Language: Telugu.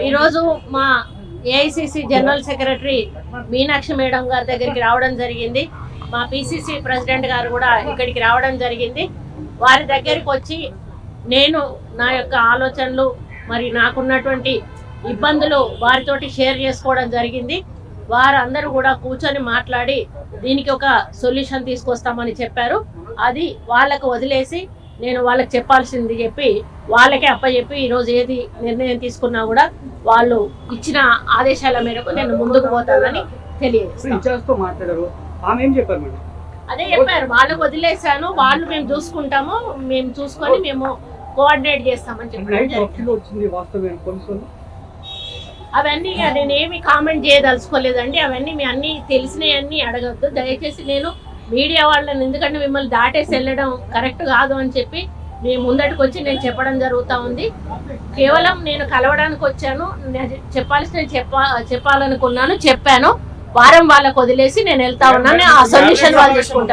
ఈరోజు మా AICC general secretary Meenakshi madam గారి దగ్గరికి రావడం జరిగింది. మా పిసిసి ప్రెసిడెంట్ గారు కూడా ఇక్కడికి రావడం జరిగింది. వారి దగ్గరికి వచ్చి నేను నా యొక్క ఆలోచనలు మరి నాకున్నటువంటి ఇబ్బందులు వారితోటి షేర్ చేసుకోవడం జరిగింది. వారందరూ కూడా కూర్చొని మాట్లాడి దీనికి ఒక సొల్యూషన్ తీసుకొస్తామని చెప్పారు. అది వాళ్ళకు వదిలేసి నేను వాళ్ళకి చెప్పాల్సింది చెప్పి వాళ్ళకే అప్పచెప్పి ఈరోజు ఏది నిర్ణయం తీసుకున్నా కూడా వాళ్ళు ఇచ్చిన ఆదేశాల మేరకు నేను ముందుకు పోతానని తెలియజేస్తాను. అదే చెప్పారు, వాళ్ళకు వదిలేశాను, వాళ్ళు మేము చూసుకుంటాము, మేము చూసుకొని మేము కోఆర్డినేట్ చేస్తామని చెప్పారు. అవన్నీ నేనేమి కామెంట్ చేయదలుచుకోలేదండి. అవన్నీ మీ అన్ని తెలిసినవన్నీ అడగద్దు దయచేసి. నేను మీడియా వాళ్ళని ఎందుకంటే మిమ్మల్ని దాటేసి వెళ్ళడం కరెక్ట్ కాదు అని చెప్పి మీ ముందటికి వచ్చి నేను చెప్పడం జరుగుతూ ఉంది. కేవలం నేను కలవడానికి వచ్చాను, చెప్పాల్సిన చెప్పాలనుకున్నాను, చెప్పాను. వారం వాళ్ళకు వదిలేసి నేను వెళ్తా ఉన్నాను. ఆ సొల్యూషన్ వాళ్ళు చూసుకుంటాను.